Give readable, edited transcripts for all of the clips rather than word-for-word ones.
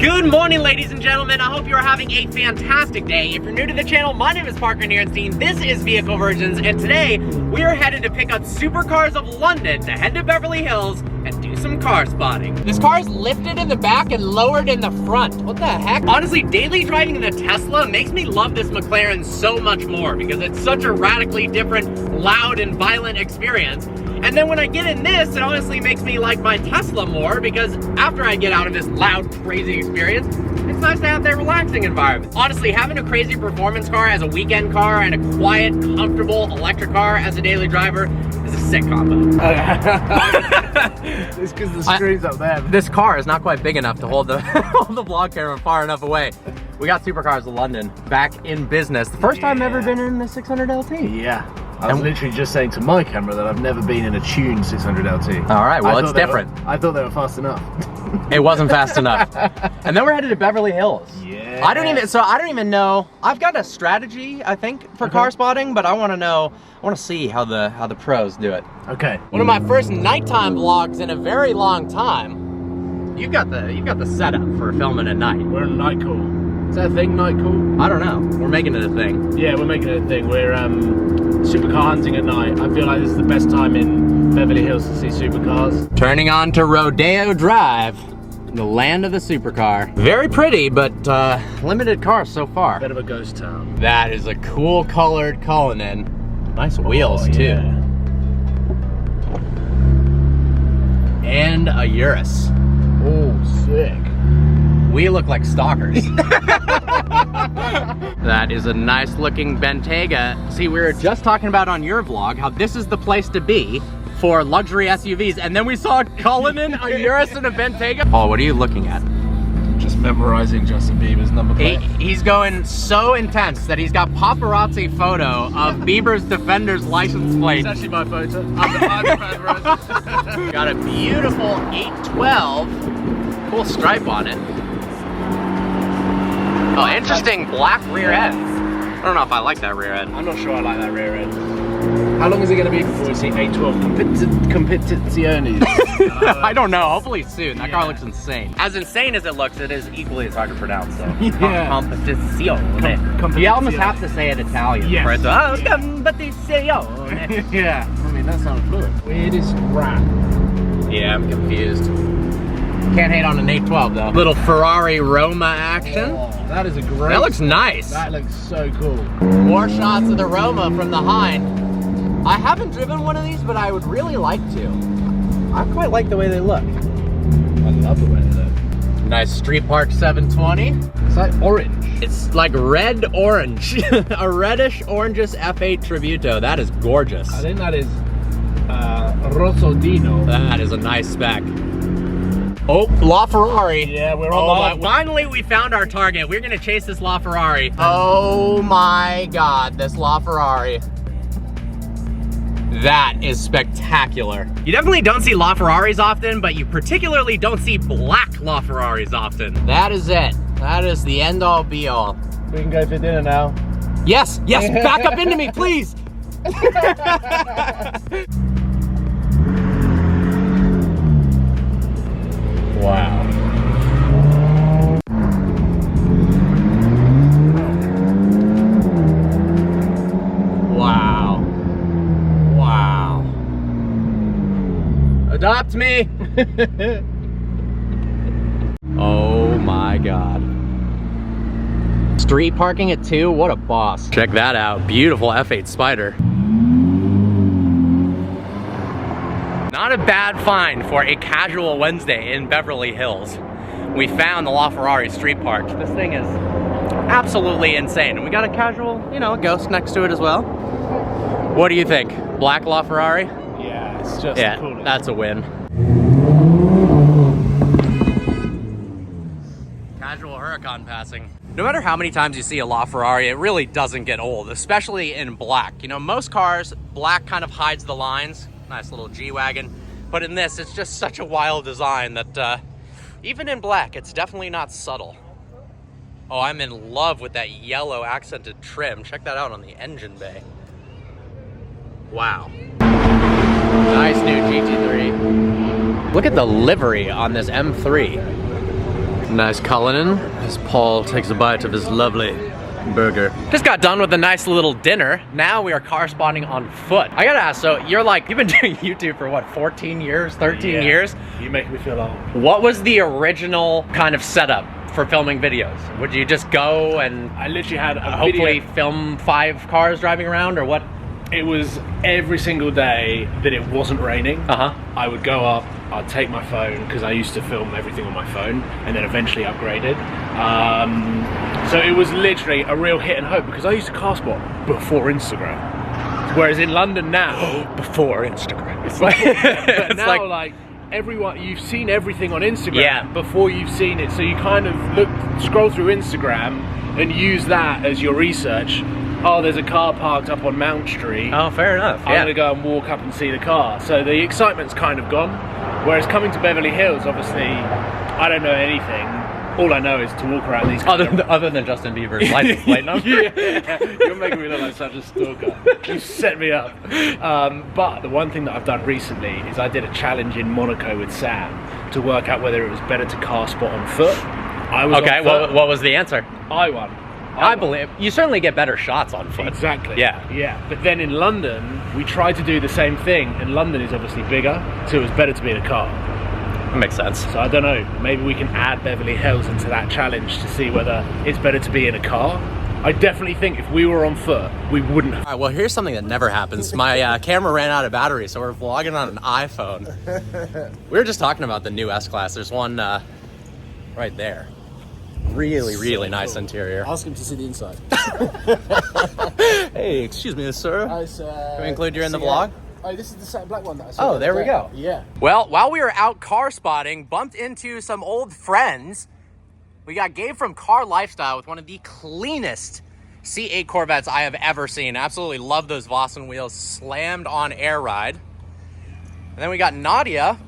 Good morning, ladies and gentlemen. I hope you are having a fantastic day. If you're new to the channel, my name is Parker Nierenstein. This is Vehicle Versions, and today we are headed to pick up Supercars of London to head to Beverly Hills and do some car spotting. This car is lifted in the back and lowered in the front. What the heck? Honestly, daily driving in the Tesla makes me love this McLaren so much more because it's such a radically different, loud and violent experience. And then when I get in this, it honestly makes me like my Tesla more because after I get out of this loud, crazy experience, it's nice to have that relaxing environment. Honestly, having a crazy performance car as a weekend car and a quiet, comfortable electric car as a daily driver is a sick combo. It's because the screen's up there. This car is not quite big enough to hold the, hold the vlog camera far enough away. We got Supercars of London back in business. The first time I've ever been in the 600 LT. Yeah. I was literally just saying to my camera that I've never been in a tuned 600 LT. All right, well, it's different. I thought they were fast enough. It wasn't fast enough. And then we're headed to Beverly Hills. Yeah. I don't even know. I've got a strategy, I think, for car spotting, but I want to see how the pros do it. Okay. One of my first nighttime vlogs in a very long time. You've got the setup for filming at night. We're on night call. Is that a thing, night call? I don't know. We're making it a thing. Yeah, we're making it a thing. We're supercar hunting at night. I feel like this is the best time in Beverly Hills to see supercars. Turning on to Rodeo Drive, the land of the supercar. Very pretty, but limited cars so far. Bit of a ghost town. That is a cool colored Cullinan. Nice wheels too. Yeah. And a Urus. Oh, sick. We look like stalkers. That is a nice looking Bentayga. See, we were just talking about on your vlog how this is the place to be for luxury SUVs, and then we saw a Cullinan, a Urus, and a Bentayga. Paul, what are you looking at? Just memorizing Justin Bieber's number plate. He's going so intense that he's got paparazzi photo of Bieber's Defender's license plate. It's actually my photo. I'm Got a beautiful 812. Cool stripe on it. Oh, interesting black rear end. I don't know if I like that rear end. I'm not sure I like that rear end. How long is it going to be before we see 812 competitiones? I don't know. Hopefully soon. That car looks insane. As insane as it looks, it is equally as hard to pronounce. So Yeah. competizione. You almost have to say it Italian. Yes. For it to, competizione. Yeah. I mean, that sounds fluent. Weirdest crap. Yeah, I'm confused. Can't hate on an 812 though. Little Ferrari Roma action. Oh, that is a great. That looks nice. That looks so cool. More shots of the Roma from the Hind. I haven't driven one of these, but I would really like to. I quite like the way they look. I love the way they look. Nice Street Park 720. It's like orange. It's like red orange. A reddish orangish F8 Tributo. That is gorgeous. I think that is Rossodino. That is a nice spec. Oh, LaFerrari. Yeah, we're on Finally, we found our target. We're gonna chase this LaFerrari. Oh my God, this LaFerrari. That is spectacular. You definitely don't see LaFerraris often, but you particularly don't see black LaFerraris often. That is it. That is the end all be all. We can go for dinner now. Yes, yes, back up into me, please. Wow. Wow. Wow. Adopt me. Oh my God. Street parking at 2, what a boss. Check that out, beautiful F8 Spider. Not a bad find for a casual Wednesday in Beverly Hills. We found the LaFerrari street park. This thing is absolutely insane. And we got a casual, you know, Ghost next to it as well. What do you think? Black LaFerrari? Yeah, it's just cool. That's a win. Casual Huracan passing. No matter how many times you see a LaFerrari, it really doesn't get old, especially in black. You know, most cars, black kind of hides the lines. Nice little G-Wagon. But in this, it's just such a wild design that even in black, it's definitely not subtle. Oh, I'm in love with that yellow accented trim. Check that out on the engine bay. Wow. Nice new GT3. Look at the livery on this M3. Nice Cullinan as Paul takes a bite of his lovely burger. Just got done with a nice little dinner. Now we are car spotting on foot. I gotta ask, so you've been doing YouTube for what, 14 years, 13 years? You make me feel old. What was the original kind of setup for filming videos? Would you just go and I literally had a hopefully film 5 cars driving around, or what? It was every single day that it wasn't raining. I would go up, I'd take my phone, because I used to film everything on my phone, and then eventually upgraded. So it was literally a real hit and hope, because I used to car spot before Instagram. Whereas in London now, Before Instagram. it's like, but now like everyone, you've seen everything on Instagram before you've seen it. So you kind of scroll through Instagram and use that as your research. Oh, there's a car parked up on Mount Street. Oh, fair enough. I'm gonna go and walk up and see the car. So the excitement's kind of gone. Whereas coming to Beverly Hills, obviously, I don't know anything. All I know is to walk around these. Other than Justin Bieber's license plate number. You're making me look like such a stalker. You set me up. But the one thing that I've done recently is I did a challenge in Monaco with Sam to work out whether it was better to car spot on foot. I was okay. on foot. What was the answer? I won. I believe you certainly get better shots on foot. Exactly. Yeah. But then in London, we tried to do the same thing, and London is obviously bigger, so it was better to be in a car. That makes sense. So I don't know, maybe we can add Beverly Hills into that challenge to see whether it's better to be in a car. I definitely think if we were on foot, we wouldn't. All right, well, here's something that never happens. My camera ran out of battery, so we're vlogging on an iPhone. We were just talking about the new S-Class. There's one right there. Really nice interior. Ask him to see the inside. Hey, excuse me, sir. Can we include you in the vlog? Oh, this is the satin black one that I saw. Oh, there we go. Yeah. Well, while we were out car spotting, bumped into some old friends. We got Gabe from Car Lifestyle with one of the cleanest C8 Corvettes I have ever seen. Absolutely love those Vossen wheels, slammed on air ride. And then we got Nadia,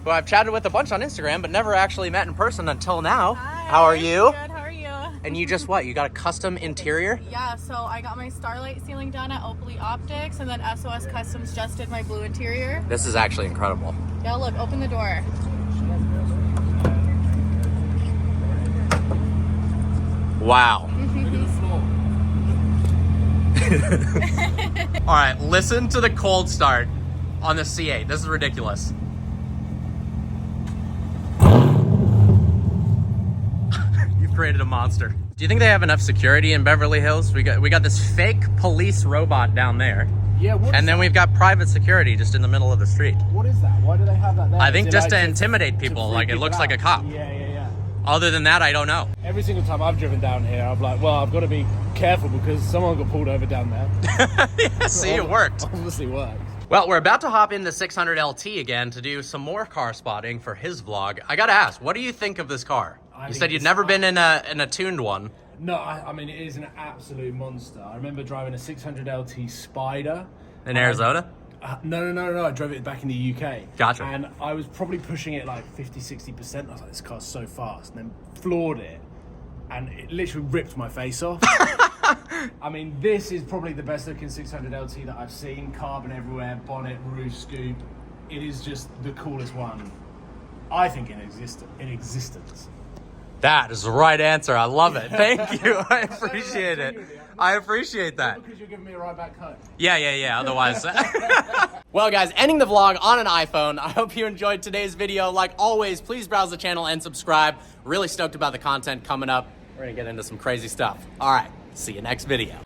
who I've chatted with a bunch on Instagram, but never actually met in person until now. Hi. How are you? Good, how are you? And you just what? You got a custom interior? Yeah, so I got my Starlight ceiling done at Opally Optics, and then SOS Customs just did my blue interior. This is actually incredible. Yeah, look, open the door. Wow. All right, listen to the cold start on the C8. This is ridiculous. You've created a monster. Do you think they have enough security in Beverly Hills? We got this fake police robot down there. Yeah, and then we've got private security just in the middle of the street. What is that? Why do they have that there? I think Is it just like to intimidate people, freak like it people looks out? like a cop. Yeah. Other than that, I don't know. Every single time I've driven down here, I'm like, well, I've got to be careful because someone got pulled over down there. Yeah, see, it worked. Obviously worked. Well, we're about to hop into 600 LT again to do some more car spotting for his vlog. I gotta ask, what do you think of this car? You said you'd never been in a tuned one. No, I mean, it is an absolute monster. I remember driving a 600 LT Spider. In Arizona? No. I drove it back in the UK. Gotcha. And I was probably pushing it like 50-60%. I was like, this car's so fast. And then floored it. And it literally ripped my face off. I mean, this is probably the best looking 600 LT that I've seen. Carbon everywhere, bonnet, roof scoop. It is just the coolest one, I think, in existence. That is the right answer. I love it. Thank you. I appreciate it. I appreciate that. Because you're giving me a ride back home. Yeah. Otherwise. Well, guys, ending the vlog on an iPhone. I hope you enjoyed today's video. Like always, please browse the channel and subscribe. Really stoked about the content coming up. We're going to get into some crazy stuff. All right. See you next video.